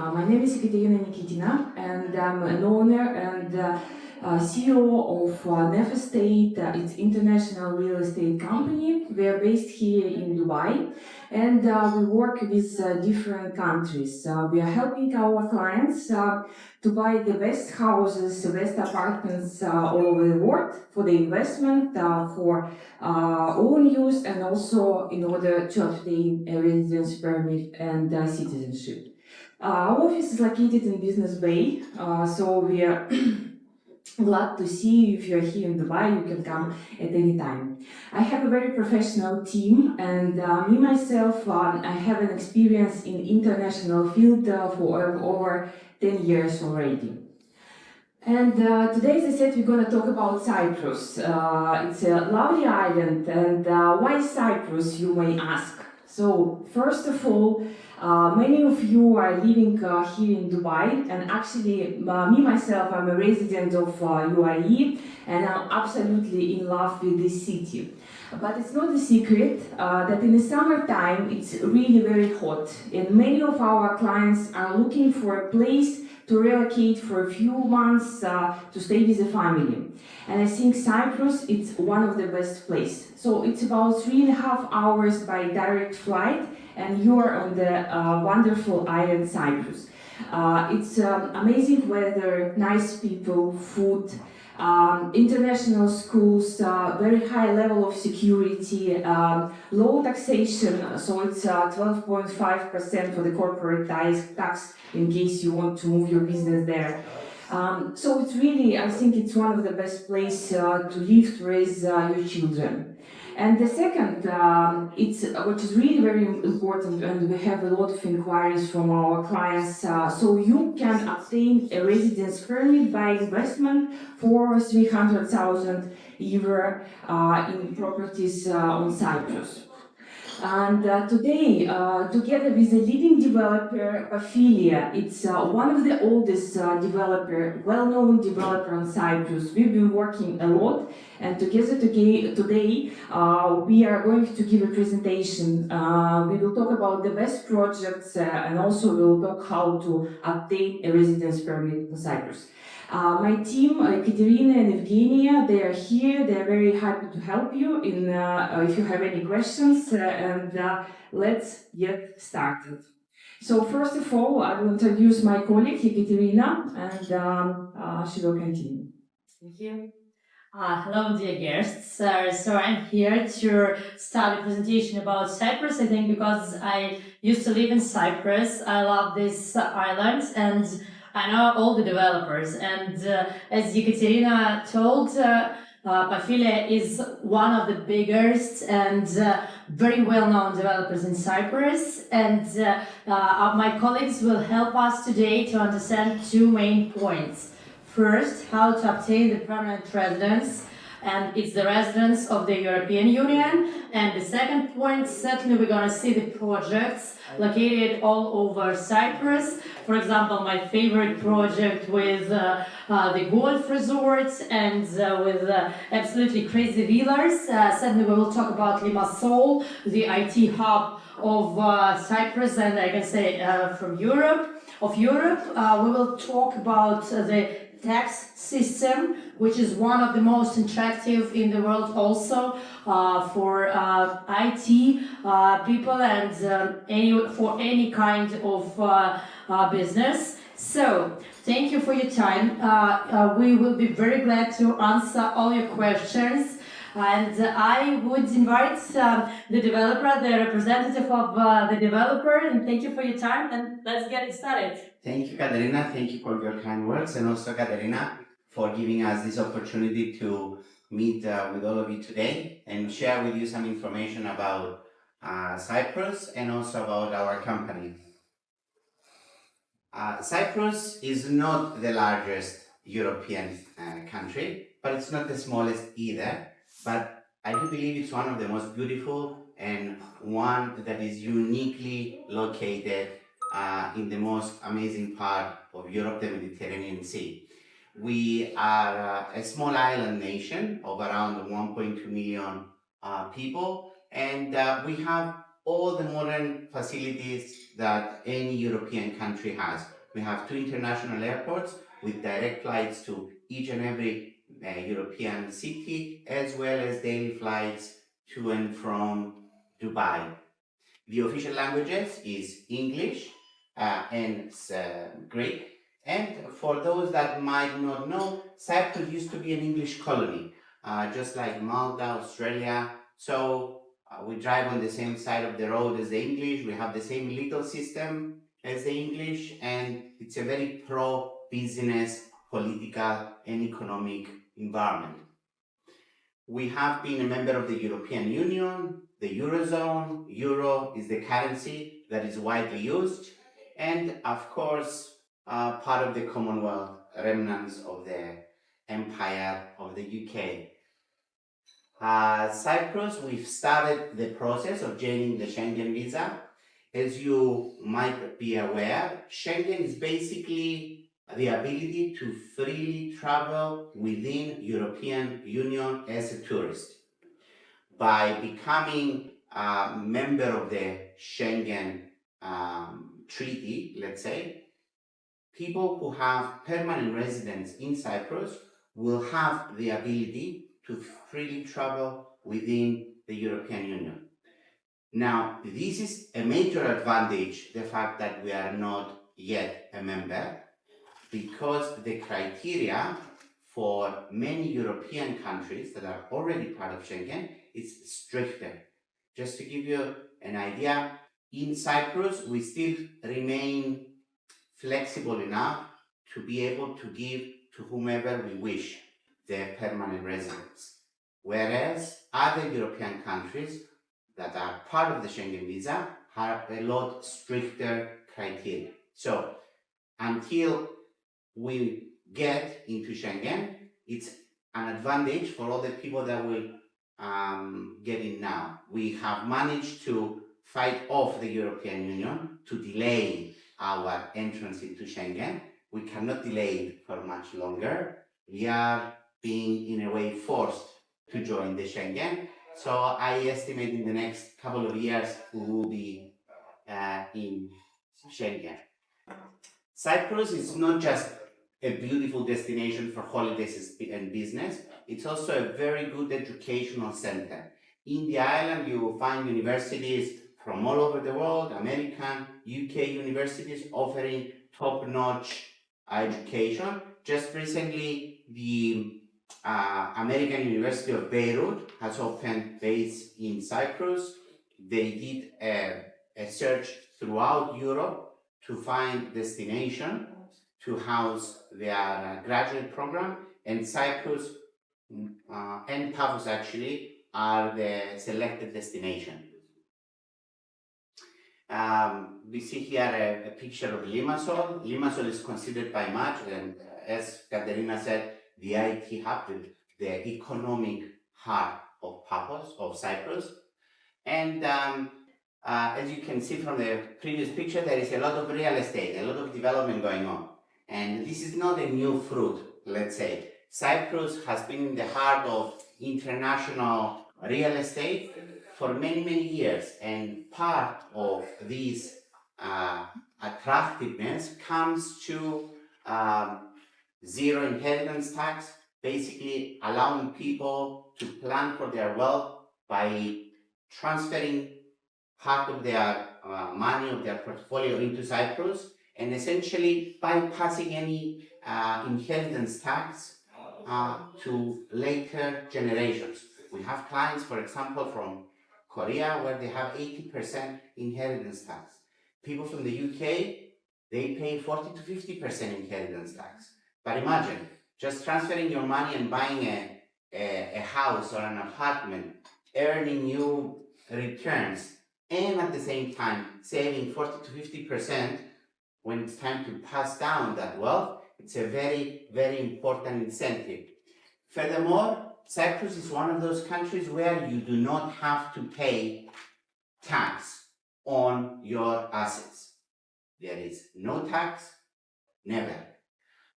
My name is Ekaterina Nikitina, and I'm an owner and CEO of Nevestate. It's international real estate company. We are based here in Dubai, and we work with different countries. We are helping our clients to buy the best houses, the best apartments all over the world for the investment, for own use, and also in order to obtain a residence permit and citizenship. Our office is located in Business Bay, so we are glad to see if you're here in Dubai, you can come at any time. I have a very professional team, and me myself, I have an experience in international field for over 10 years already. And today, as I said, we're going to talk about Cyprus. It's a lovely island, and why Cyprus, you may ask? So, first of all, many of you are living here in Dubai, and actually, me myself, I'm a resident of UAE, and I'm absolutely in love with this city. But it's not a secret that in the summertime, it's really very hot, and many of our clients are looking for a place to relocate for a few months to stay with the family. And I think Cyprus is one of the best places. So it's about 3.5 hours by direct flight, and you are on the wonderful island Cyprus. It's amazing weather, nice people, food, international schools, very high level of security, low taxation, so it's 12.5% for the corporate tax in case you want to move your business there. So it's really, I think it's one of the best places to live, to raise your children. And the second, which is really very important, and we have a lot of inquiries from our clients, so you can obtain a residence permit by investment for 300,000 euro in properties on Cyprus. And today, together with a leading developer, Pafilia, it's one of the oldest well-known developer on Cyprus. We've been working a lot, and together today, we are going to give a presentation. We will talk about the best projects, and also we will talk how to obtain a residence permit in Cyprus. My team, Ekaterina and Evgenia, they are here. They are very happy to help you in if you have any questions. And let's get started. So first of all, I will introduce my colleague Ekaterina, and she will continue. Thank you. Hello, dear guests. So I'm here to start a presentation about Cyprus. I think because I used to live in Cyprus, I love this island, and I know all the developers. And as Ekaterina told, Pafilia is one of the biggest and very well-known developers in Cyprus. And my colleagues will help us today to understand two main points. First, how to obtain the permanent residence, and it's the residence of the European Union. And the second point, certainly we're going to see the projects located all over Cyprus. For example, my favorite project with the golf resorts and with absolutely crazy villas. Certainly we will talk about Limassol, the IT hub of Cyprus, and I can say from Europe. We will talk about the tax system, which is one of the most attractive in the world also for IT people and for any kind of business. So, thank you for your time. We will be very glad to answer all your questions. And I would invite the developer, the representative of the developer, and thank you for your time, and let's get it started. Thank you, Katerina. Thank you for your kind words, and also Katerina for giving us this opportunity to meet with all of you today and share with you some information about Cyprus and also about our company. Cyprus is not the largest European country, but it's not the smallest either. But I do believe it's one of the most beautiful and one that is uniquely located in the most amazing part of Europe, the Mediterranean Sea. We are a small island nation of around 1.2 million people, and we have all the modern facilities that any European country has. We have 2 international airports with direct flights to each and every European city, as well as daily flights to and from Dubai. The official languages is English and Greek. And for those that might not know, Cyprus used to be an English colony, just like Malta, Australia. So we drive on the same side of the road as the English. We have the same legal system as the English, and it's a very pro-business, political, and economic environment. We have been a member of the European Union, the Eurozone. Euro is the currency that is widely used, and of course, part of the Commonwealth, remnants of the Empire of the UK. Cyprus, we've started the process of gaining the Schengen visa. As you might be aware, Schengen is basically the ability to freely travel within European Union as a tourist. By becoming a member of the Schengen treaty, let's say, people who have permanent residence in Cyprus will have the ability to freely travel within the European Union. Now, this is a major advantage, the fact that we are not yet a member, because the criteria for many European countries that are already part of Schengen is stricter. Just to give you an idea, in Cyprus, we still remain flexible enough to be able to give to whomever we wish their permanent residence. Whereas other European countries that are part of the Schengen visa have a lot stricter criteria. So until we get into Schengen, it's an advantage for all the people that will get in now. We have managed to fight off the European Union to delay our entrance into Schengen. We cannot delay it for much longer. We are being, in a way, forced to join the Schengen. So I estimate in the next couple of years we will be in Schengen. Cyprus is not just a beautiful destination for holidays and business, it's also a very good educational center. In the island, you will find universities from all over the world, American, UK universities offering top-notch education. Just recently, the American University of Beirut has opened base in Cyprus. They did a search throughout Europe to find destination to house their graduate program, and Cyprus and Paphos actually are the selected destination. We see here a picture of Limassol. Limassol is considered by much, and as Katerina said, the IT hub, the economic heart of Paphos, of Cyprus. And as you can see from the previous picture, there is a lot of real estate, a lot of development going on. And this is not a new fruit, let's say. Cyprus has been in the heart of international real estate for many, many years. And part of this attractiveness comes to zero inheritance tax, basically allowing people to plan for their wealth by transferring part of their money, of their portfolio into Cyprus, and essentially bypassing any inheritance tax to later generations. We have clients, for example, from Korea, where they have 80% inheritance tax. People from the UK, they pay 40 to 50% inheritance tax. But imagine, just transferring your money and buying a house or an apartment, earning you returns, and at the same time saving 40 to 50% when it's time to pass down that wealth. It's a very, very important incentive. Furthermore, Cyprus is one of those countries where you do not have to pay tax on your assets. There is no tax, never.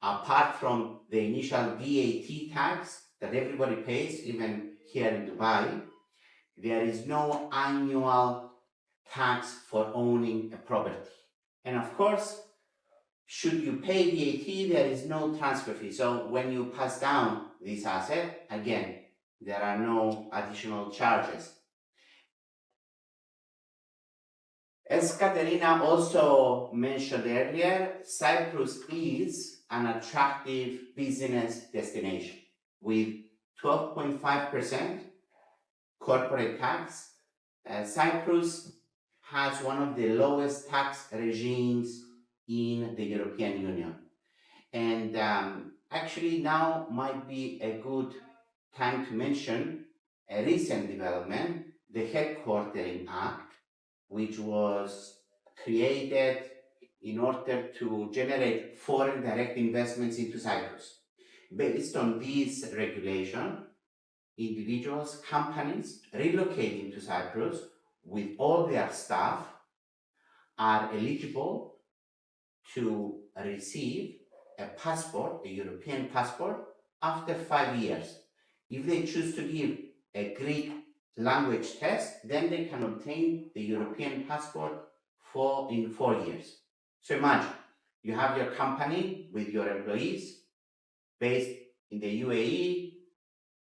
Apart from the initial VAT tax that everybody pays, even here in Dubai, there is no annual tax for owning a property. And of course, should you pay VAT, there is no transfer fee. So when you pass down this asset, again, there are no additional charges. As Katerina also mentioned earlier, Cyprus is an attractive business destination with 12.5% corporate tax. Cyprus has one of the lowest tax regimes in the European Union. And actually now might be a good time to mention a recent development, the Headquartering Act, which was created in order to generate foreign direct investments into Cyprus. Based on this regulation, individuals, companies relocating to Cyprus with all their staff are eligible to receive a passport, a European passport, after 5 years. If they choose to give a Greek language test, then they can obtain the European passport in 4 years. So imagine, you have your company with your employees based in the UAE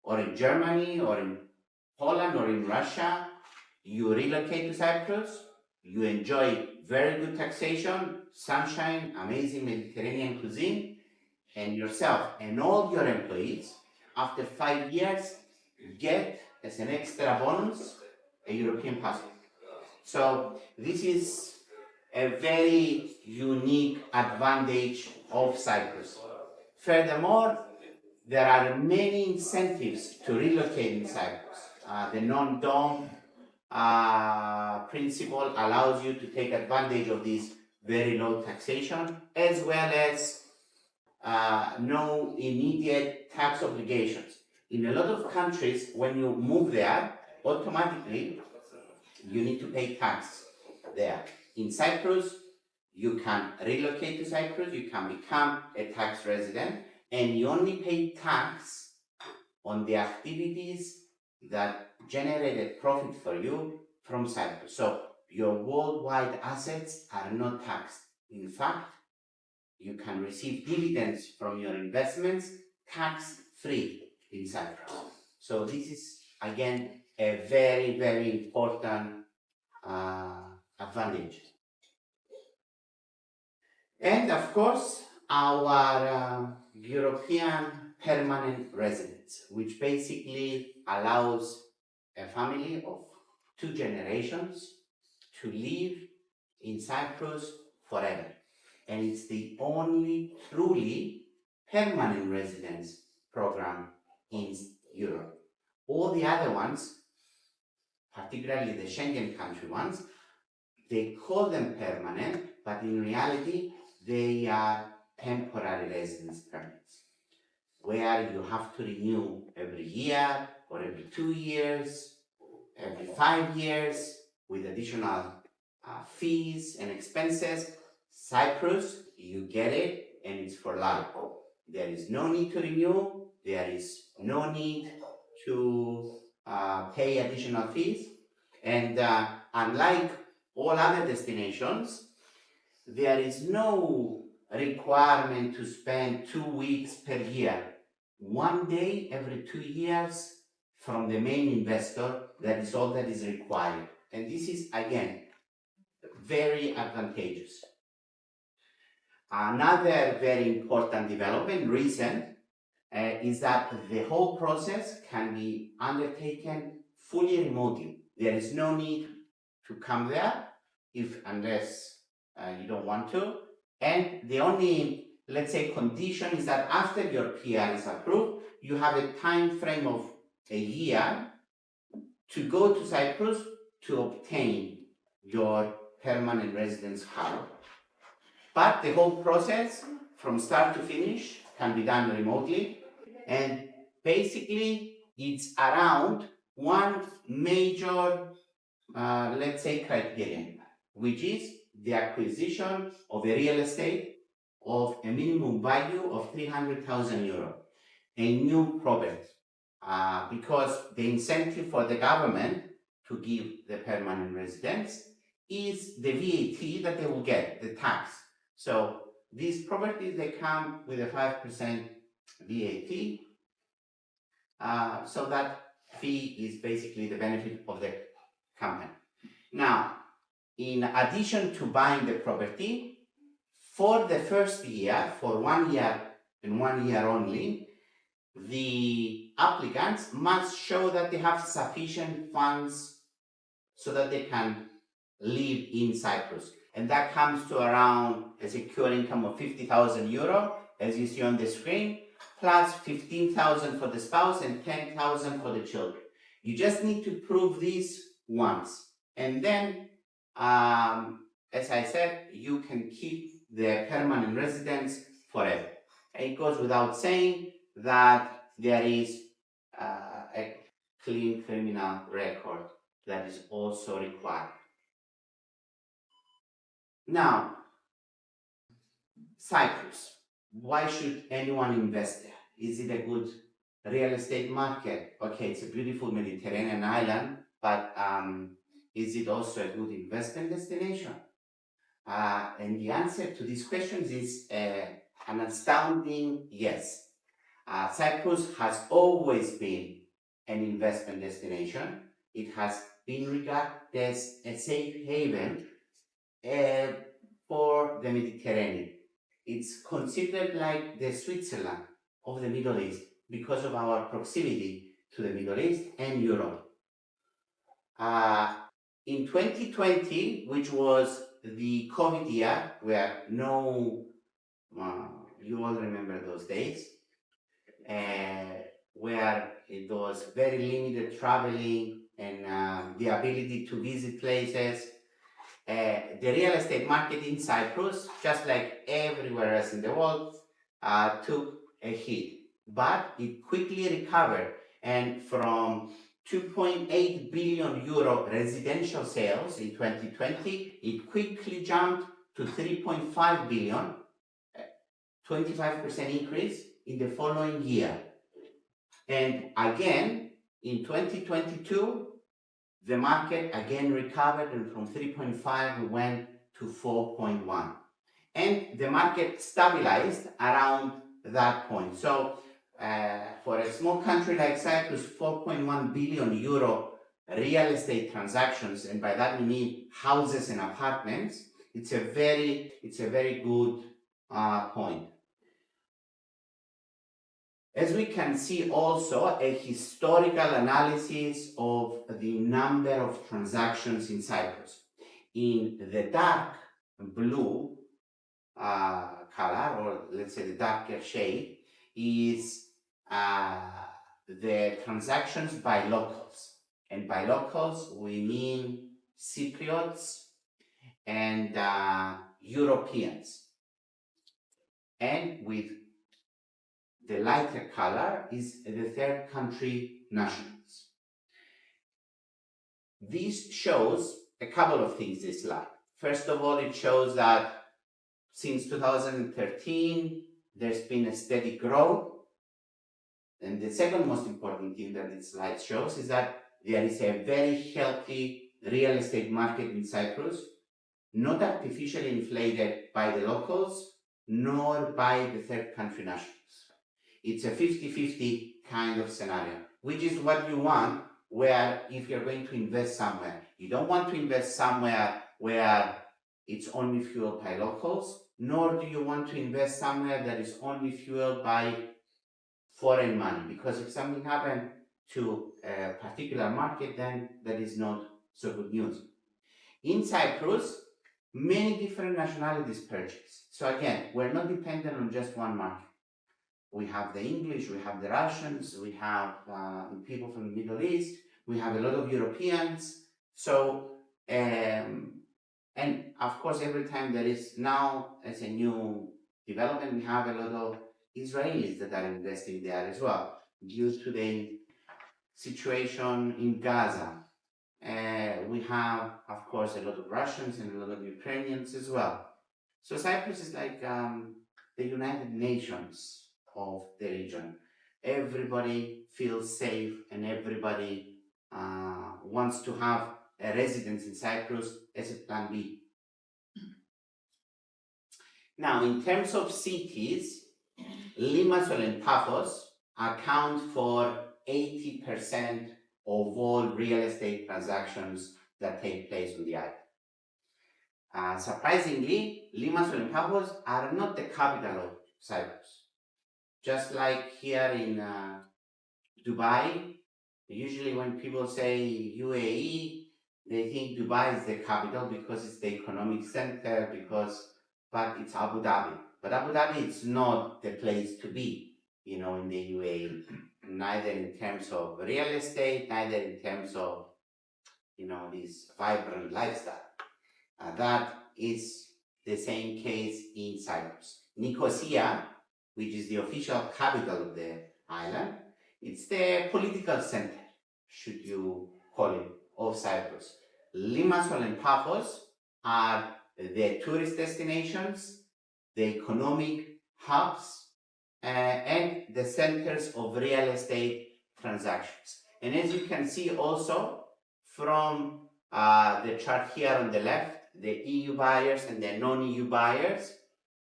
or in Germany or in Poland or in Russia. You relocate to Cyprus, you enjoy very good taxation, sunshine, amazing Mediterranean cuisine, and yourself and all your employees, after 5 years, get as an extra bonus a European passport. So this is a very unique advantage of Cyprus. Furthermore, there are many incentives to relocate in Cyprus. The non-dom principle allows you to take advantage of this very low taxation, as well as no immediate tax obligations. In a lot of countries, when you move there, automatically you need to pay tax there. In Cyprus, you can relocate to Cyprus, you can become a tax resident, and you only pay tax on the activities that generated profit for you from Cyprus. So your worldwide assets are not taxed. In fact, you can receive dividends from your investments tax-free in Cyprus. So this is, again, a very, very important advantage. And of course, our European permanent residence, which basically allows a family of 2 generations to live in Cyprus forever. And it's the only truly permanent residence program in Europe. All the other ones, particularly the Schengen country ones, they call them permanent, but in reality, they are temporary residence permits, where you have to renew every year or every 2 years, every 5 years, with additional fees and expenses. Cyprus, you get it, and it's for life. There is no need to renew, there is no need to pay additional fees, and unlike all other destinations, there is no requirement to spend 2 weeks per year. 1 day every 2 years from the main investor, that is all that is required. And this is, again, very advantageous. Another very important development, recent, is that the whole process can be undertaken fully remotely. There is no need to come there unless you don't want to. And the only, let's say, condition is that after your PR is approved, you have a time frame of a year to go to Cyprus to obtain your permanent residence card. But the whole process, from start to finish, can be done remotely. And basically, it's around one major, let's say, criterion, which is the acquisition of a real estate of a minimum value of 300,000 euro, a new property, because the incentive for the government to give the permanent residence is the VAT that they will get, the tax. So these properties, they come with a 5% VAT. So that fee is basically the benefit of the company. Now, in addition to buying the property, for the first year, for 1 year and 1 year only, the applicants must show that they have sufficient funds so that they can live in Cyprus. And that comes to around a secure income of 50,000 euro, as you see on the screen, plus 15,000 for the spouse and 10,000 for the children. You just need to prove this once. And then, as I said, you can keep the permanent residence forever. It goes without saying that there is a clean criminal record that is also required. Now, Cyprus. Why should anyone invest there? Is it a good real estate market? Okay, it's a beautiful Mediterranean island, but is it also a good investment destination? And the answer to these questions is an astounding yes. Cyprus has always been an investment destination. It has been regarded as a safe haven for the Mediterranean. It's considered like the Switzerland of the Middle East because of our proximity to the Middle East and Europe. In 2020, which was the COVID year, where you all remember those days, where it was very limited traveling and the ability to visit places. The real estate market in Cyprus, just like everywhere else in the world, took a hit, but it quickly recovered, and from 2.8 billion euro residential sales in 2020, it quickly jumped to 3.5 billion, 25% increase in the following year. And again, in 2022, the market again recovered, and from 3.5 we went to 4.1. And the market stabilized around that point. So for a small country like Cyprus, 4.1 billion euro real estate transactions, and by that we mean houses and apartments, it's a very good point. As we can see also, a historical analysis of the number of transactions in Cyprus. In the dark blue color, or let's say the darker shade, is the transactions by locals. And by locals, we mean Cypriots and Europeans. And with the lighter color is the third country nationals. This shows a couple of things, this slide. First of all, it shows that since 2013, there's been a steady growth. And the second most important thing that this slide shows is that there is a very healthy real estate market in Cyprus, not artificially inflated by the locals, nor by the third country nationals. It's a 50-50 kind of scenario, which is what you want, where if you're going to invest somewhere, you don't want to invest somewhere where it's only fueled by locals, nor do you want to invest somewhere that is only fueled by foreign money, because if something happened to a particular market, then that is not so good news. In Cyprus, many different nationalities purchase. So again, we're not dependent on just one market. We have the English, we have the Russians, we have people from the Middle East, we have a lot of Europeans. So, and of course, every time there is now, as a new development, we have a lot of Israelis that are investing there as well, due to the situation in Gaza. We have, of course, a lot of Russians and a lot of Ukrainians as well. So Cyprus is like the United Nations of the region. Everybody feels safe, and everybody wants to have a residence in Cyprus as a plan B. Now, in terms of cities, Limassol and Paphos account for 80% of all real estate transactions that take place on the island. Surprisingly, Limassol and Paphos are not the capital of Cyprus. Just like here in Dubai, usually when people say UAE, they think Dubai is the capital because it's the economic center, but it's Abu Dhabi. But Abu Dhabi is not the place to be, in the UAE, neither in terms of real estate, neither in terms of, this vibrant lifestyle. That is the same case in Cyprus. Nicosia, which is the official capital of the island, it's the political center, should you call it, of Cyprus. Limassol and Paphos are the tourist destinations, the economic hubs, and the centers of real estate transactions. And as you can see also from the chart here on the left, the EU buyers and the non-EU buyers,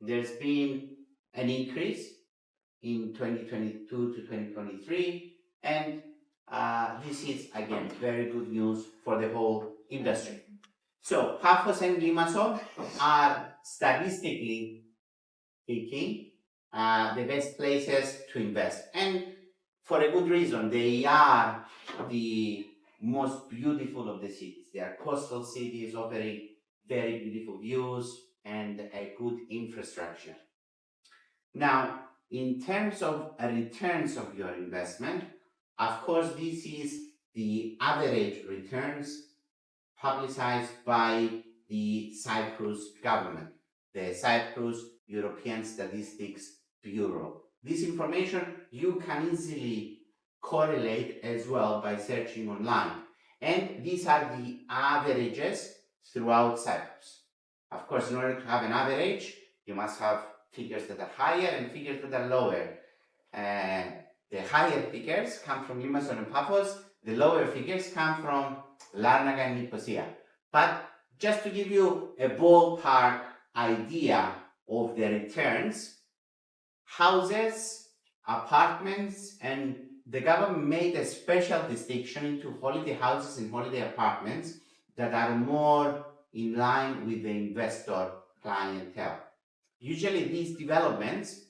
there's been an increase in 2022 to 2023, and this is again very good news for the whole industry. So Paphos and Limassol are, statistically speaking, the best places to invest, and for a good reason. They are the most beautiful of the cities. They are coastal cities offering very beautiful views and a good infrastructure. Now, in terms of returns of your investment, of course, this is the average returns publicized by the Cyprus government, the Cyprus European Statistics Bureau. This information you can easily correlate as well by searching online. And these are the averages throughout Cyprus. Of course, in order to have an average, you must have figures that are higher and figures that are lower. The higher figures come from Limassol and Paphos, the lower figures come from Larnaca and Nicosia. But just to give you a ballpark idea of the returns, houses, apartments, and the government made a special distinction into holiday houses and holiday apartments that are more in line with the investor clientele. Usually these developments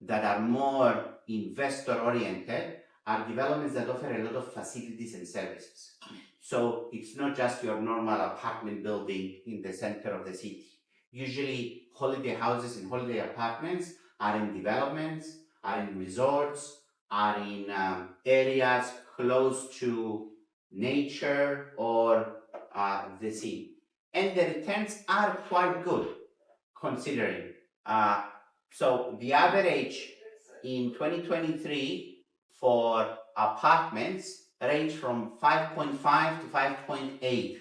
that are more investor oriented are developments that offer a lot of facilities and services. So it's not just your normal apartment building in the center of the city. Usually holiday houses and holiday apartments are in developments, are in resorts, are in areas close to nature or the sea. And the returns are quite good considering. So the average in 2023 for apartments range from 5.5 to 5.8.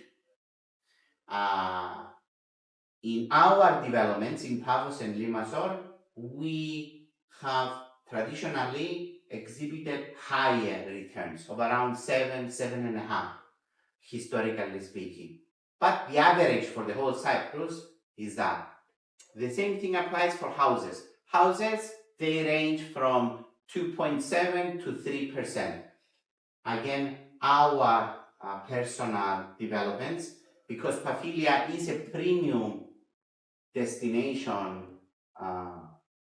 In our developments in Paphos and Limassol, we have traditionally exhibited higher returns of around 7.5, historically speaking. But the average for the whole Cyprus is that. The same thing applies for houses. Houses, they range from 2.7 to 3%. Again, our personal developments, because Pafilia is a premium destination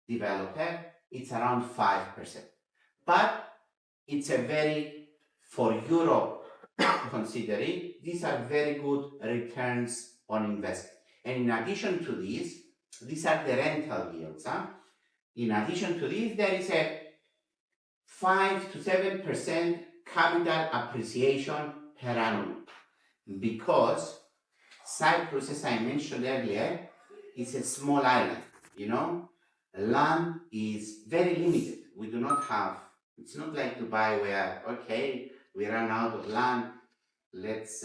developer, it's around 5%. But it's a very, for Europe considering, these are very good returns on investment. And in addition to these are the rental yields. In addition to this, there is a 5 to 7% capital appreciation per annum, because Cyprus, as I mentioned earlier, is a small island. Land is very limited. We do not have, it's not like Dubai where, okay, we run out of land, let's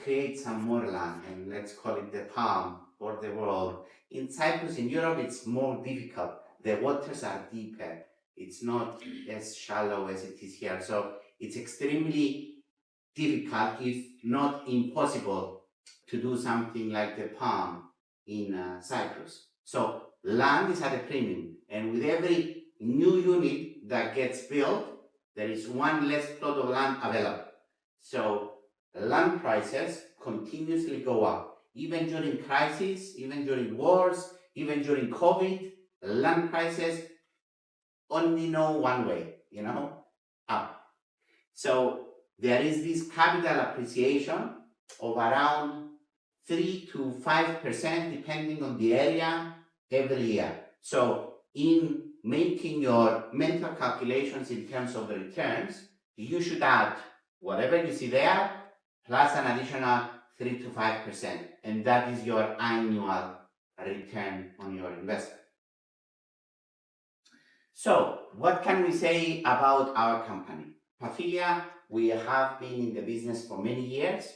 create some more land and let's call it the palm or the world. In Cyprus, in Europe, it's more difficult. The waters are deeper. It's not as shallow as it is here. So it's extremely difficult, if not impossible, to do something like the palm in Cyprus. So land is at a premium, and with every new unit that gets built, there is one less plot of land available. So land prices continuously go up, even during crises, even during wars, even during COVID. Land prices only know one way, up. So there is this capital appreciation of around 3 to 5%, depending on the area, every year. So in making your mental calculations in terms of the returns, you should add whatever you see there, plus an additional 3 to 5%. And that is your annual return on your investment. So what can we say about our company? Pafilia, we have been in the business for many years,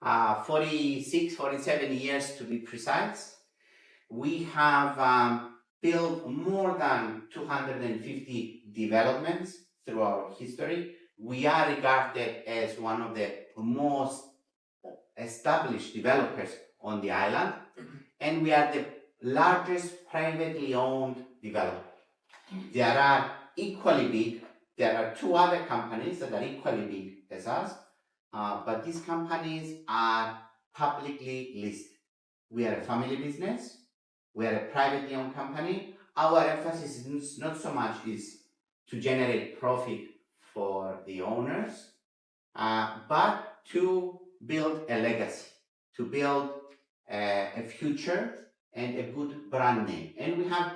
46, 47 years to be precise. We have built more than 250 developments through our history. We are regarded as one of the most established developers on the island, and we are the largest privately owned developer. There are equally big, there are two other companies that are equally big as us, but these companies are publicly listed. We are a family business, we are a privately owned company. Our emphasis is not so much is to generate profit for the owners, but to build a legacy, to build a future and a good brand name. And we have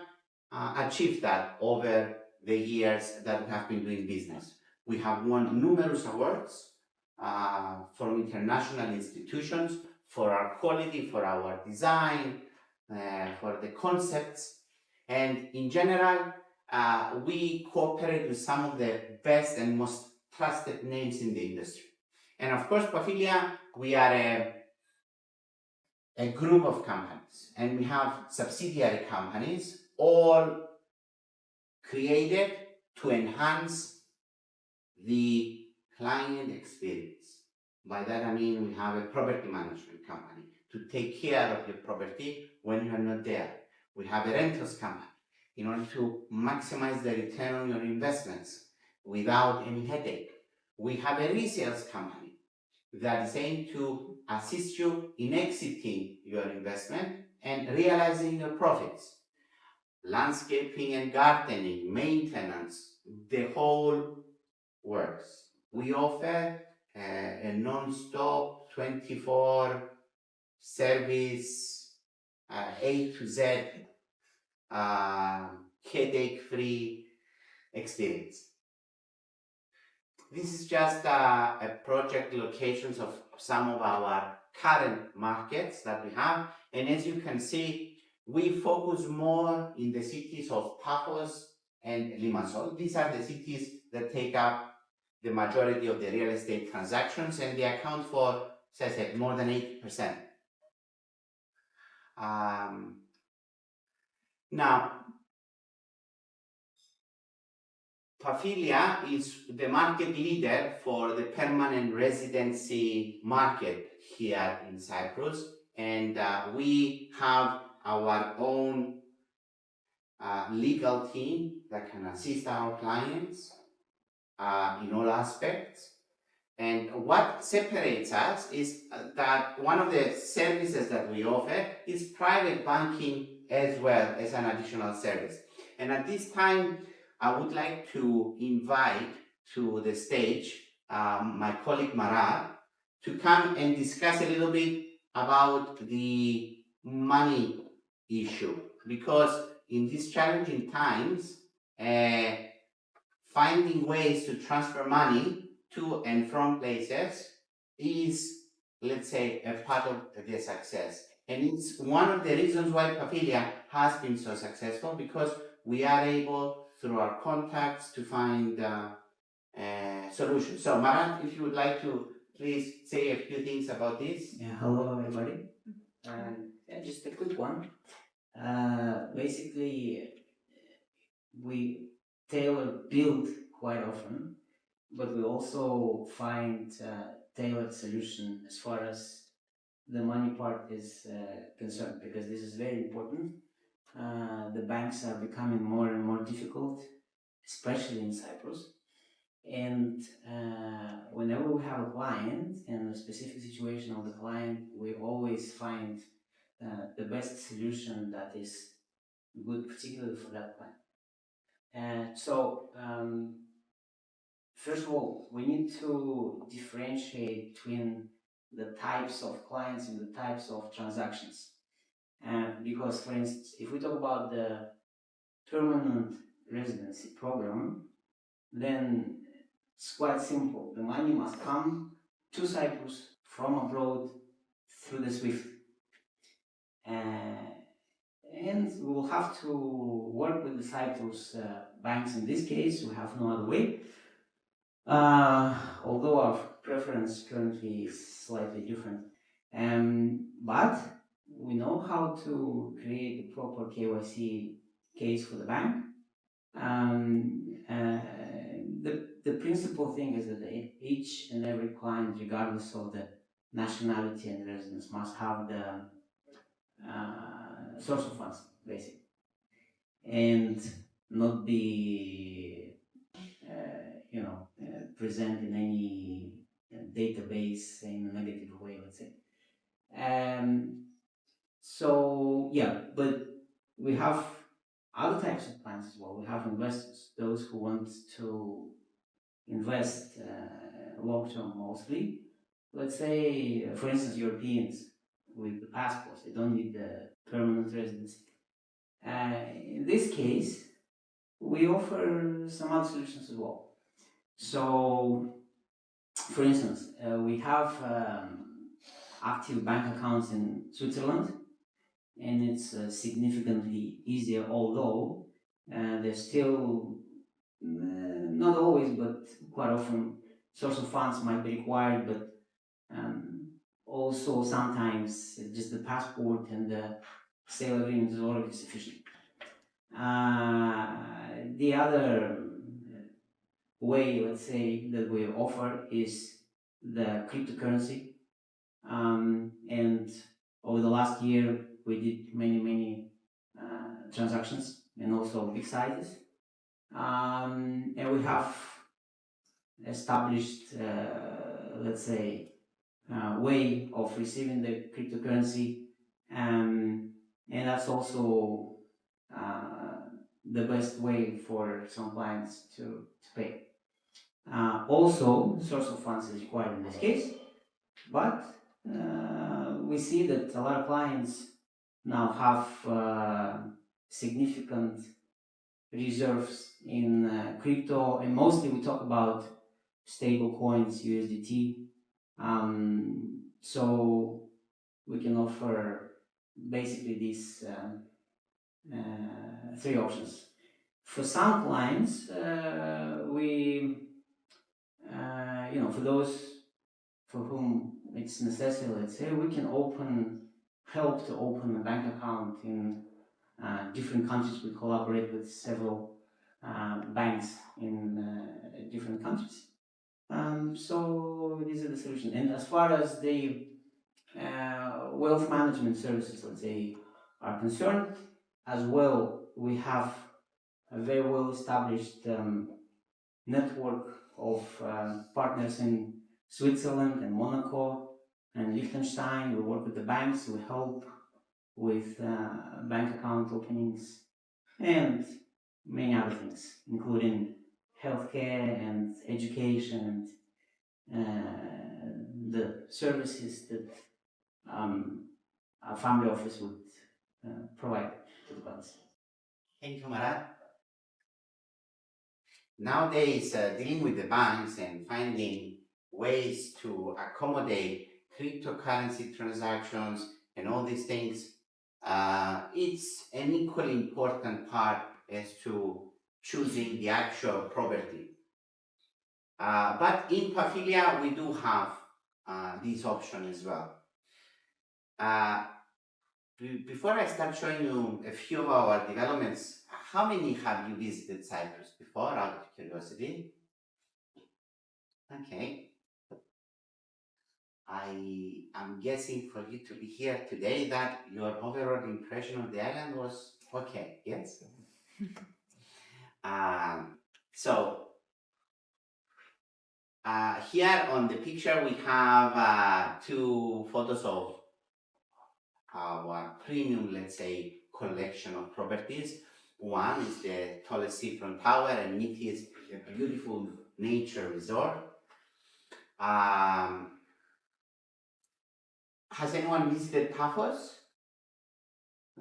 achieved that over the years that we have been doing business. We have won numerous awards from international institutions for our quality, for our design, for the concepts, and in general, we cooperate with some of the best and most trusted names in the industry. And of course, Pafilia, we are a group of companies, and we have subsidiary companies, all created to enhance the client experience. By that I mean we have a property management company to take care of your property when you are not there. We have a rentals company in order to maximize the return on your investments without any headache. We have a resales company that is aimed to assist you in exiting your investment and realizing your profits. Landscaping and gardening, maintenance, the whole works. We offer a non-stop 24 service, A to Z, headache-free experience. This is just a project locations of some of our current markets that we have. And as you can see, we focus more in the cities of Paphos and Limassol. These are the cities that take up the majority of the real estate transactions, and they account for, as I said, more than 80%. Now, Pafilia is the market leader for the permanent residency market here in Cyprus, and we have our own legal team that can assist our clients in all aspects. And what separates us is that one of the services that we offer is private banking as well as an additional service. And at this time, I would like to invite to the stage my colleague Marat to come and discuss a little bit about the money issue, because in these challenging times, finding ways to transfer money to and from places is, let's say, a part of the success. And it's one of the reasons why Pafilia has been so successful, because we are able, through our contacts, to find solutions. So Marat, if you would like to please say a few things about this. Yeah, hello everybody. Yeah, just a quick one. Basically, we tailor build quite often, but we also find tailored solution as far as the money part is concerned, because this is very important. The banks are becoming more and more difficult, especially in Cyprus. And whenever we have a client and a specific situation of the client, we always find the best solution that is good, particularly for that client. First of all, we need to differentiate between the types of clients and the types of transactions. Because, for instance, if we talk about the permanent residency program, then it's quite simple. The money must come to Cyprus from abroad through the SWIFT. And we will have to work with the Cyprus banks in this case. We have no other way. Although our preference currently is slightly different. But we know how to create a proper KYC case for the bank. The principal thing is that each and every client, regardless of the nationality and residence, must have the source of funds, basically, and not be, present in any database in a negative way, let's say. But we have other types of clients as well. We have investors, those who want to invest long term mostly. Let's say, for instance, Europeans with the passports, they don't need the permanent residency. In this case, we offer some other solutions as well. So, for instance, we have active bank accounts in Switzerland, and it's significantly easier, although there's still not always, but quite often, source of funds might be required, but also sometimes just the passport and the sale agreement is already sufficient. The other way, let's say, that we offer is the cryptocurrency. And over the last year, we did many transactions and also big sizes. And we have established, let's say, way of receiving the cryptocurrency, and that's also the best way for some clients to pay. Also, source of funds is required in this case, but we see that a lot of clients now have significant reserves in crypto, and mostly we talk about stable coins, USDT. So we can offer basically these three options. For some clients, for those for whom it's necessary, let's say, we can help to open a bank account in different countries. We collaborate with several banks in different countries. So these are the solutions. And as far as the wealth management services, let's say, are concerned, as well, we have a very well established network of partners in Switzerland and Monaco and Liechtenstein. We work with the banks, we help with bank account openings and many other things, including healthcare and education and the services that a family office would provide to the clients. Thank you, Marat. Nowadays, dealing with the banks and finding ways to accommodate cryptocurrency transactions and all these things, it's an equally important part as to choosing the actual property. But in Pafilia, we do have this option as well. Before I start showing you a few of our developments, how many have you visited Cyprus before, out of curiosity? Okay. I am guessing for you to be here today that your overall impression of the island was okay, yes? So here on the picture we have two photos of our premium, let's say, collection of properties. One is the tallest seafront tower, and Minthis, a beautiful nature resort. Has anyone visited Paphos?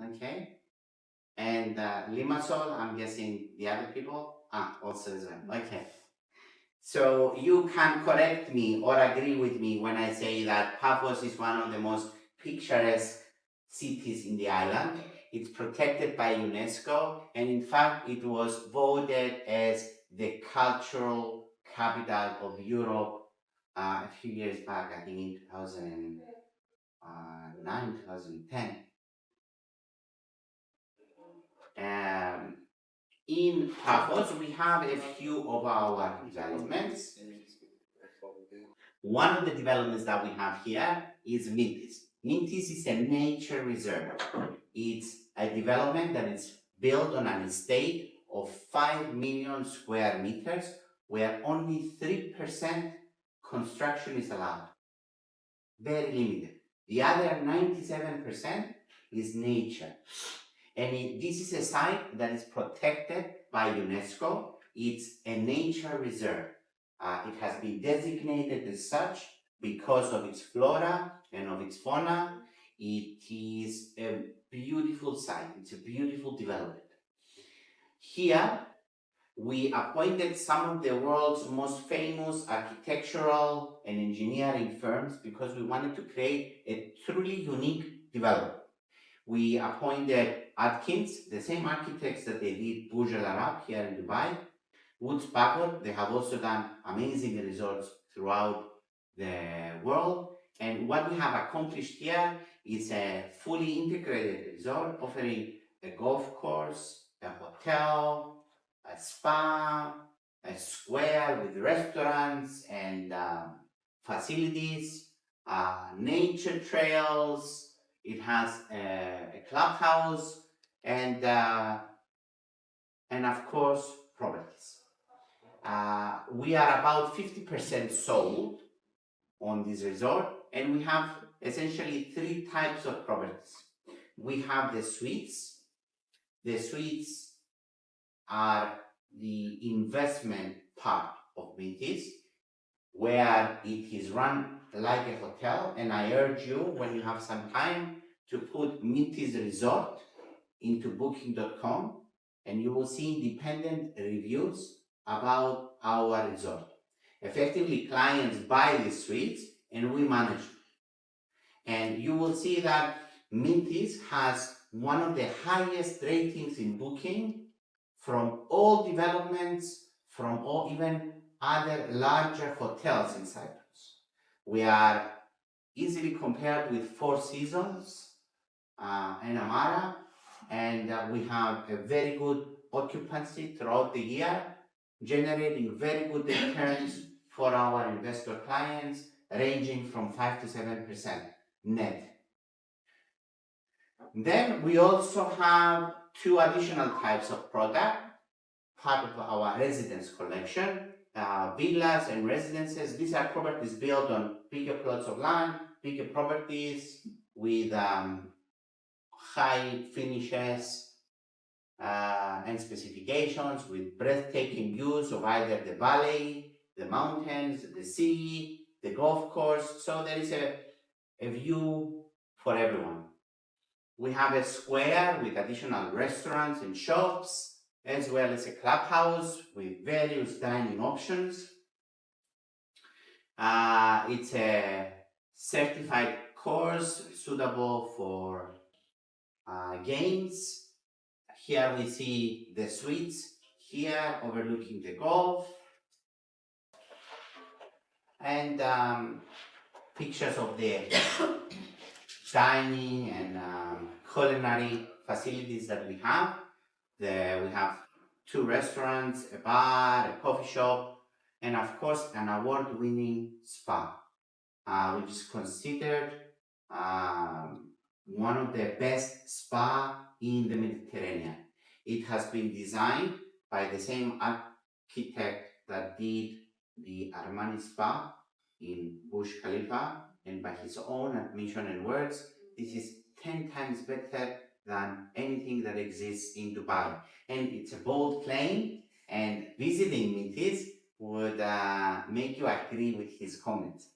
Okay. And Limassol, I'm guessing the other people? Also as well. Okay. So you can correct me or agree with me when I say that Paphos is one of the most picturesque cities in the island. It's protected by UNESCO, and in fact, it was voted as the cultural capital of Europe a few years back, I think in 2009, 2010. In Paphos, we have a few of our developments. One of the developments that we have here is Minthis. Minthis is a nature reserve. It's a development that is built on an estate of 5 million square meters, where only 3% construction is allowed. Very limited. The other 97% is nature. And this is a site that is protected by UNESCO. It's a nature reserve. It has been designated as such because of its flora and of its fauna. It is a beautiful site. It's a beautiful development. Here, we appointed some of the world's most famous architectural and engineering firms because we wanted to create a truly unique development. We appointed Atkins, the same architects that they did Burj Al Arab here in Dubai. Woods Bagot, they have also done amazing resorts throughout the world. And what we have accomplished here is a fully integrated resort offering a golf course, a hotel, a spa, a square with restaurants and facilities, nature trails. It has a clubhouse and of course properties. We are about 50% sold on this resort, and we have essentially three types of properties. We have the suites. The suites are the investment part of Minthis, where it is run like a hotel, and I urge you, when you have some time, to put Minthis Resort into booking.com, and you will see independent reviews about our resort. Effectively, clients buy these suites and we manage them. And you will see that Minthis has one of the highest ratings in booking from all developments, from all even other larger hotels in Cyprus. We are easily compared with Four Seasons and Amara, and we have a very good occupancy throughout the year, generating very good returns for our investor clients, ranging from 5 to 7% net. Then we also have two additional types of product, part of our residence collection, villas and residences. These are properties built on bigger plots of land, bigger properties with high finishes and specifications, with breathtaking views of either the valley, the mountains, the sea, the golf course. So there is a view for everyone. We have a square with additional restaurants and shops, as well as a clubhouse with various dining options. It's a certified course suitable for games. Here we see the suites, here overlooking the Gulf, and pictures of the dining and culinary facilities that we have. We have two restaurants, a bar, a coffee shop, and of course an award-winning spa, which is considered one of the best spa in the Mediterranean. It has been designed by the same architect that did the Armani spa in Burj Khalifa, and by his own admission and words, this is 10 times better than anything that exists in Dubai. And it's a bold claim, and visiting Minthis would make you agree with his comments.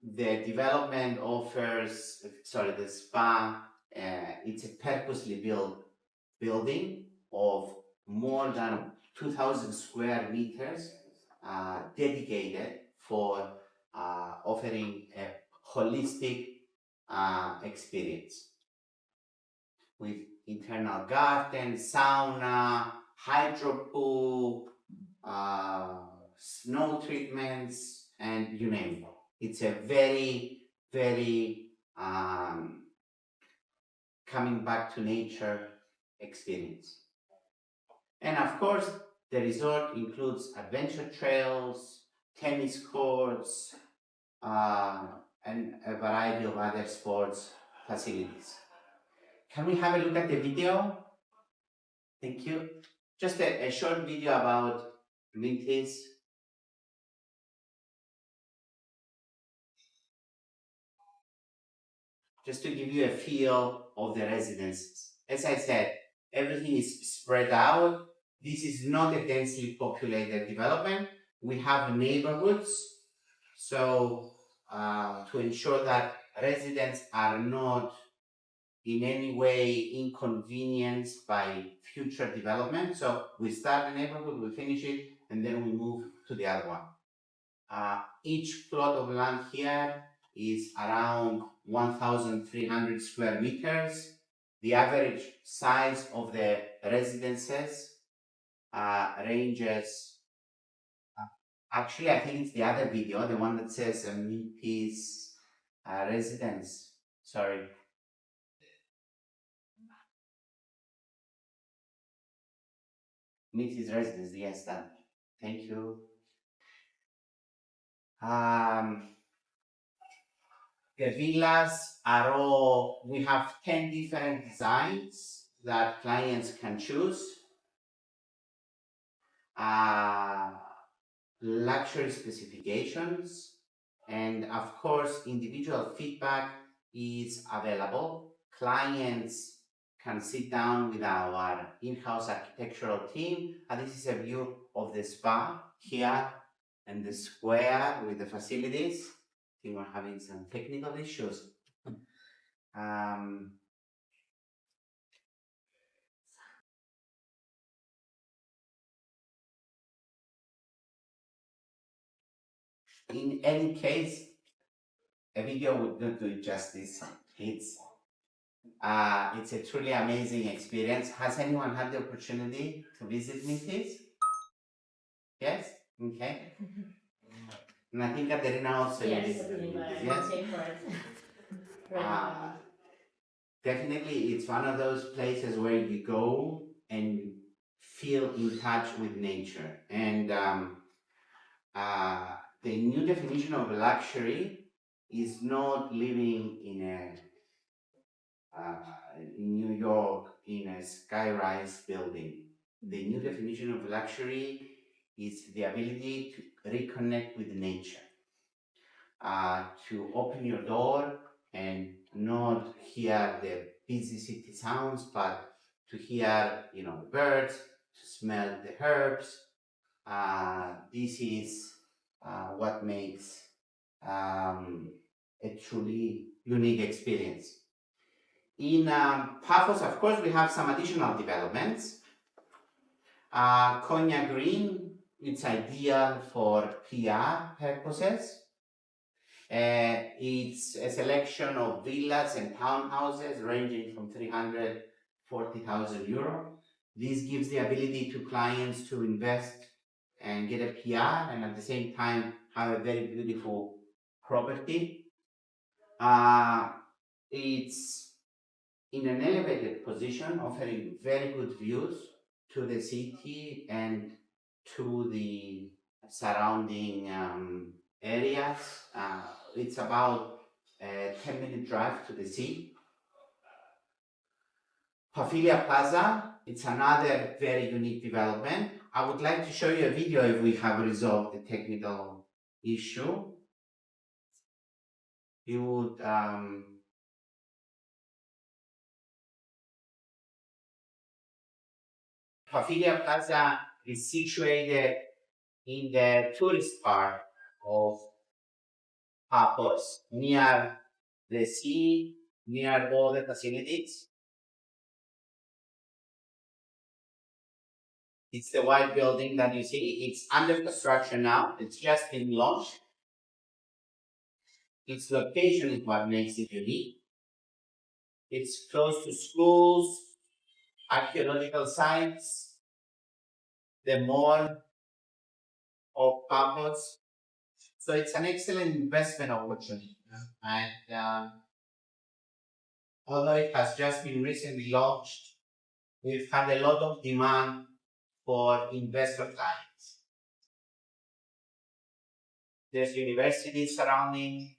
The development offers, sorry, the spa, it's a purposely built building of more than 2,000 square meters, dedicated for offering a holistic experience with internal garden, sauna, hydro pool, snow treatments, and you name it. It's a very, very coming back to nature experience. And of course, the resort includes adventure trails, tennis courts, and a variety of other sports facilities. Can we have a look at the video? Thank you. Just a short video about Minthis. Just to give you a feel of the residences. As I said, everything is spread out. This is not a densely populated development. We have neighborhoods, so to ensure that residents are not in any way inconvenienced by future development. So we start a neighborhood, we finish it, and then we move to the other one. Each plot of land here is around 1,300 square meters. The average size of the residences ranges. Actually, I think it's the other video, the one that says Minthis residence. Sorry. Minthis residence, yes, that. Thank you. The villas are all, we have 10 different designs that clients can choose. Luxury specifications, and of course, individual feedback is available. Clients can sit down with our in-house architectural team, and this is a view of the spa here and the square with the facilities. I think we're having some technical issues. In any case, a video would not do it justice. It's a truly amazing experience. Has anyone had the opportunity to visit Minthis? Yes? Okay. And I think Katerina also visited Minthis, yes? Pay for it. Definitely, it's one of those places where you go and feel in touch with nature. And the new definition of luxury is not living in New York in a sky-rise building. The new definition of luxury is the ability to reconnect with nature, to open your door and not hear the busy city sounds, but to hear, birds, to smell the herbs. This is what makes a truly unique experience. In Paphos, of course, we have some additional developments. Konya Green, it's ideal for PR purposes. It's a selection of villas and townhouses ranging from 340,000 euro. This gives the ability to clients to invest and get a PR and at the same time have a very beautiful property. It's in an elevated position, offering very good views to the city and to the surrounding areas. It's about a 10-minute drive to the sea. Pafilia Plaza, it's another very unique development. I would like to show you a video if we have resolved the technical issue. You would Pafilia Plaza is situated in the tourist part of Paphos, near the sea, near all the facilities. It's the white building that you see. It's under construction now. It's just been launched. Its location is what makes it unique. It's close to schools, archaeological sites, the mall of Paphos. So it's an excellent investment opportunity. And although it has just been recently launched, we've had a lot of demand for investor clients. There's universities surrounding.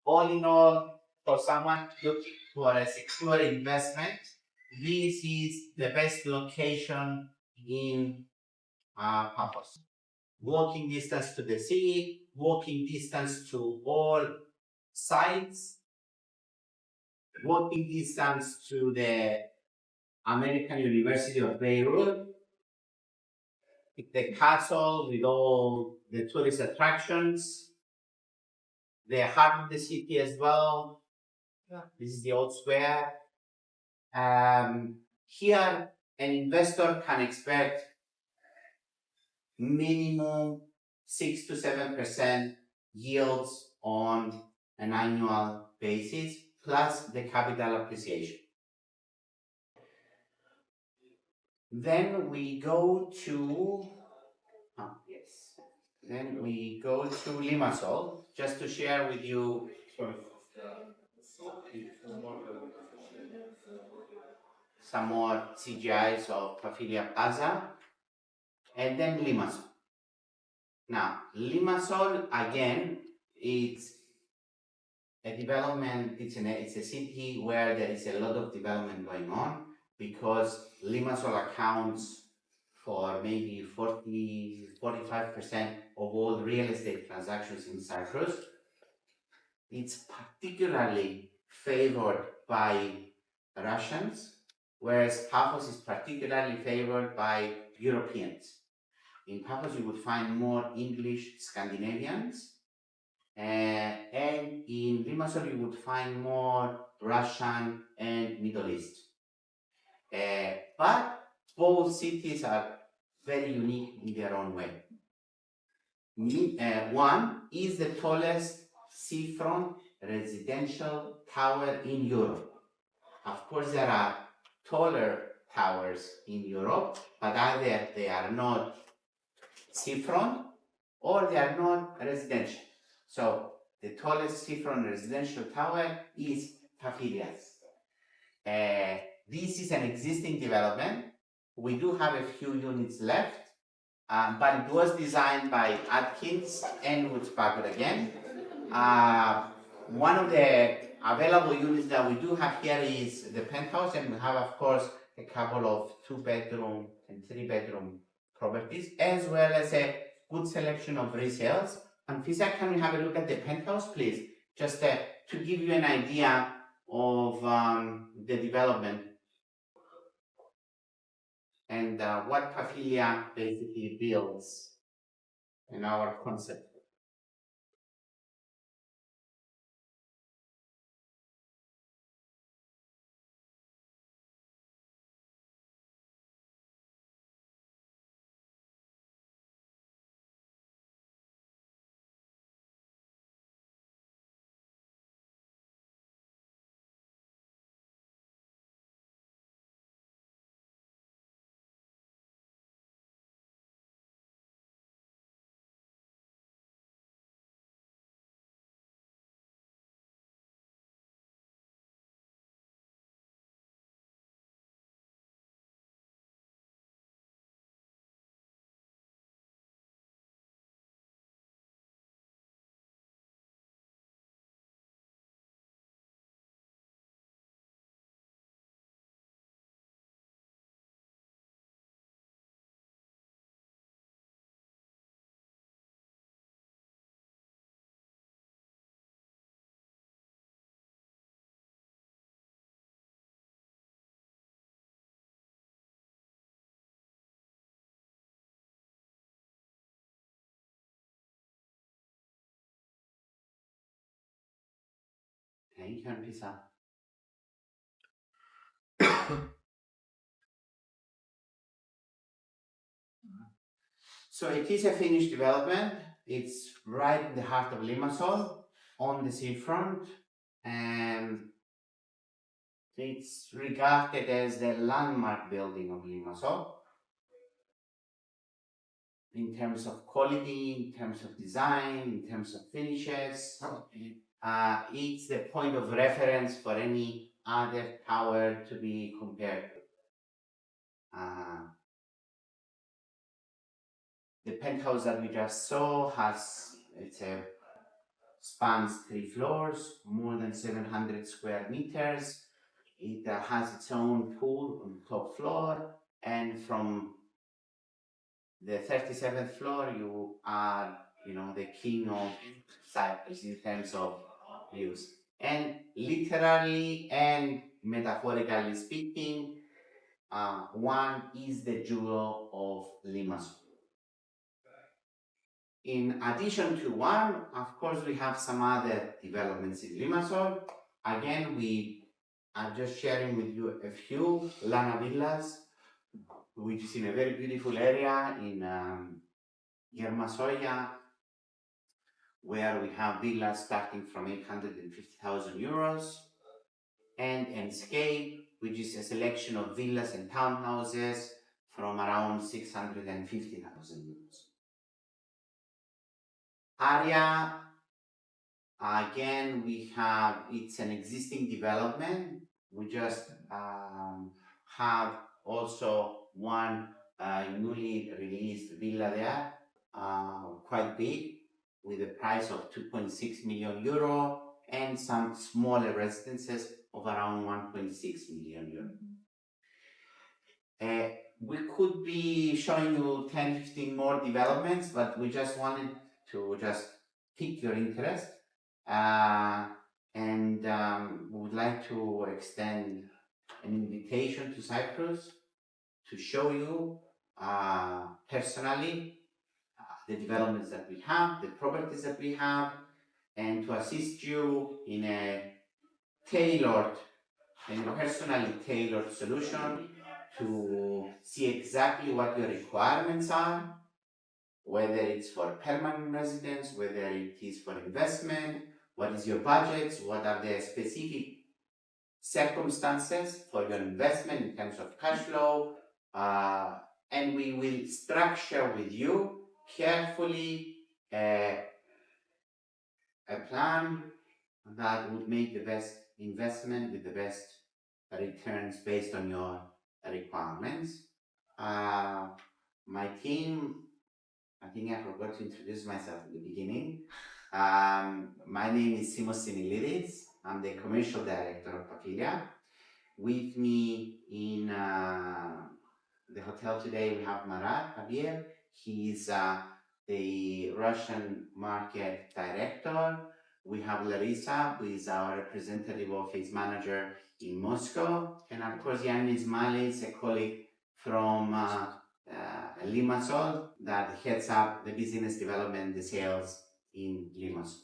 All in all, for someone looking for a secure investment, this is the best location in Paphos. Walking distance to the sea, walking distance to all sites, walking distance to the American University of Beirut, the castle with all the tourist attractions, the heart of the city as well. This is the old square. Here, an investor can expect minimum 6 to 7% yields on an annual basis, plus the capital appreciation. Then we go to Limassol, just to share with you some more CGIs of Pafilia Plaza, and then Limassol. Now, Limassol, again, it's a development, it's a city where there is a lot of development going on, because Limassol accounts for maybe 45% of all real estate transactions in Cyprus. It's particularly favored by Russians, whereas Paphos is particularly favored by Europeans. In Paphos, you would find more English Scandinavians, and in Limassol, you would find more Russian and Middle East. But both cities are very unique in their own way. One is the tallest seafront residential tower in Europe. Of course, there are taller towers in Europe, but either they are not seafront or they are not residential. So the tallest seafront residential tower is Pafilia. This is an existing development. We do have a few units left, but it was designed by Atkins and Woods Packard again. One of the available units that we do have here is the penthouse, and we have, of course, a couple of 2-bedroom and 3-bedroom properties, as well as a good selection of resales. And Fisa, can we have a look at the penthouse, please? Just to give you an idea of the development and what Pafilia basically builds in our concept. You can piece up. So it is a finished development. It's right in the heart of Limassol, on the seafront, and it's regarded as the landmark building of Limassol in terms of quality, in terms of design, in terms of finishes. It's the point of reference for any other tower to be compared to. The penthouse that we just saw spans 3 floors, more than 700 square meters. It has its own pool on the top floor, and from the 37th floor, you are, the king of Cyprus in terms of views. And literally and metaphorically speaking, one is the jewel of Limassol. In addition to one, of course, we have some other developments in Limassol. Again, I'm just sharing with you a few Lana Villas, which is in a very beautiful area in Germasoia, where we have villas starting from 850,000 euros, and Escape, which is a selection of villas and townhouses from around 650,000 euros. Area, again, it's an existing development. We just have also one newly released villa there, quite big, with a price of 2.6 million euro, and some smaller residences of around 1.6 million euro. We could be showing you 10, 15 more developments, but we just wanted to pique your interest. And we would like to extend an invitation to Cyprus to show you personally the developments that we have, the properties that we have, and to assist you in a tailored and personally tailored solution to see exactly what your requirements are, whether it's for permanent residence, whether it is for investment, what is your budget, what are the specific circumstances for your investment in terms of cash flow, and we will structure with you carefully a plan that would make the best investment with the best returns based on your requirements. My team, I think I forgot to introduce myself at the beginning. My name is Simos Similidis. I'm the commercial director of Pafilia. With me in the hotel today, we have Marat Javier. He's the Russian market director. We have Larissa, who is our representative office manager in Moscow. And of course, Jan Ismailis, a colleague from Limassol that heads up the business development, the sales in Limassol.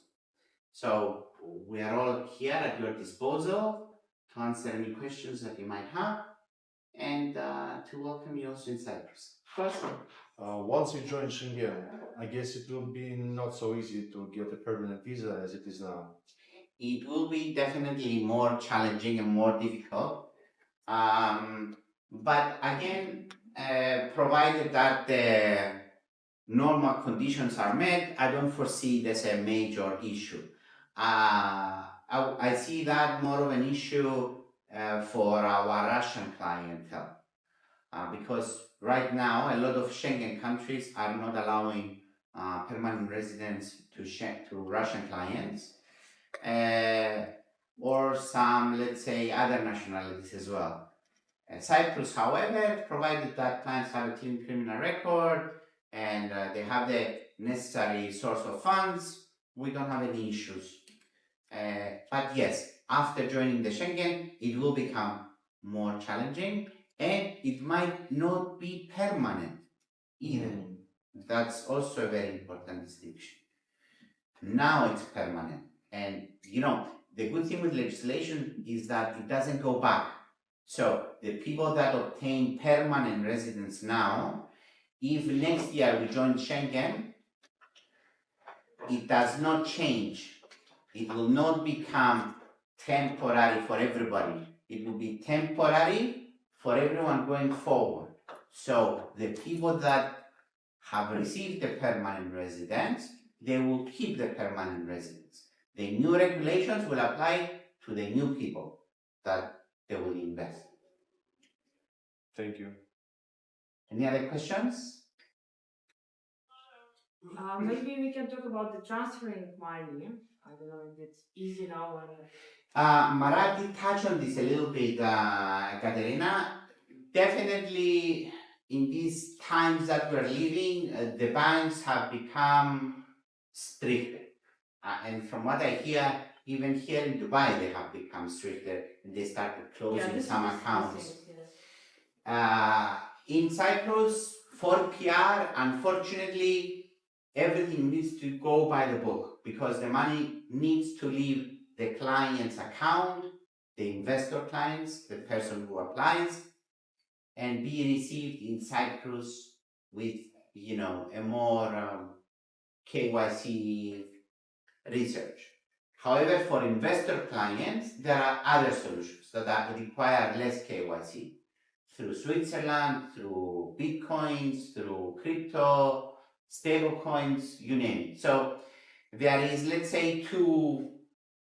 So we are all here at your disposal to answer any questions that you might have and to welcome you also in Cyprus. First, once you join Schengen, I guess it will be not so easy to get a permanent visa as it is now. It will be definitely more challenging and more difficult. But again, provided that the normal conditions are met, I don't foresee this a major issue. I see that more of an issue for our Russian clientele. Because right now, a lot of Schengen countries are not allowing permanent residents to Russian clients, or some, let's say, other nationalities as well. Cyprus, however, provided that clients have a clean criminal record and they have the necessary source of funds, we don't have any issues. But yes, after joining the Schengen, it will become more challenging, and it might not be permanent either. That's also a very important distinction. Now it's permanent, and the good thing with legislation is that it doesn't go back. So the people that obtain permanent residence now, if next year we join Schengen, it does not change. It will not become temporary for everybody. It will be temporary for everyone going forward. So the people that have received the permanent residence, they will keep the permanent residence. The new regulations will apply to the new people that they will invest. Thank you. Any other questions? Maybe we can talk about the transferring money. I don't know if it's easy now. Marat did touch on this a little bit, Katerina. Definitely, in these times that we're living, the banks have become stricter. And from what I hear, even here in Dubai, they have become stricter and they started closing some accounts. In Cyprus, for PR, unfortunately, everything needs to go by the book because the money needs to leave the client's account, the investor clients, the person who applies, and be received in Cyprus with, a more KYC research. However, for investor clients, there are other solutions that require less KYC through Switzerland, through Bitcoins, through crypto, stable coins, you name it. So there is, let's say, two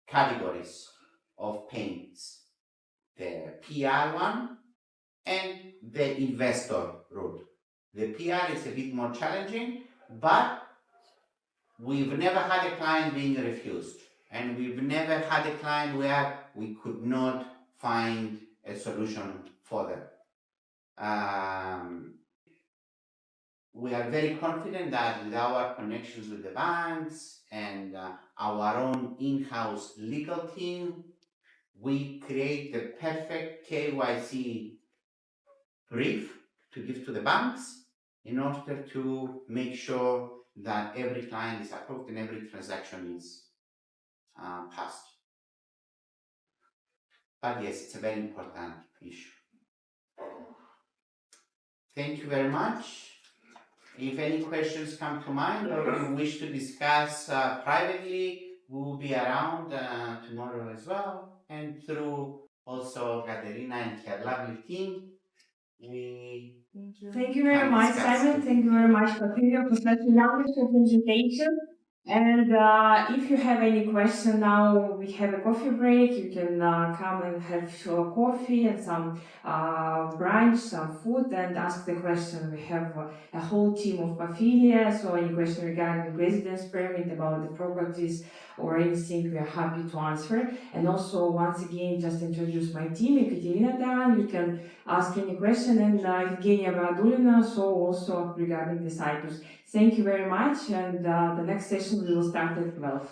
categories of payments, the PR one and the investor route. The PR is a bit more challenging, but we've never had a client being refused, and we've never had a client where we could not find a solution for them. We are very confident that with our connections with the banks and our own in-house legal team, we create the perfect KYC brief to give to the banks in order to make sure that every client is approved and every transaction is passed. But yes, it's a very important issue. Thank you very much. If any questions come to mind or you wish to discuss privately, we will be around tomorrow as well. And through also Katerina and her lovely team, we Thank you very can much, discuss. Simon. Thank you very much, Pafilia, for such a wonderful presentation. And if you have any question now, we have a coffee break. You can come and have coffee and some brunch, some food, and ask the question. We have a whole team of Pafilia, so any question regarding residence permit, about the properties or anything, we are happy to answer. And also, once again, just introduce my team, Ekaterina Dan. You can ask any question, and Evgenia Bradulina, so also regarding the Cyprus. Thank you very much, and the next session we will start at 12.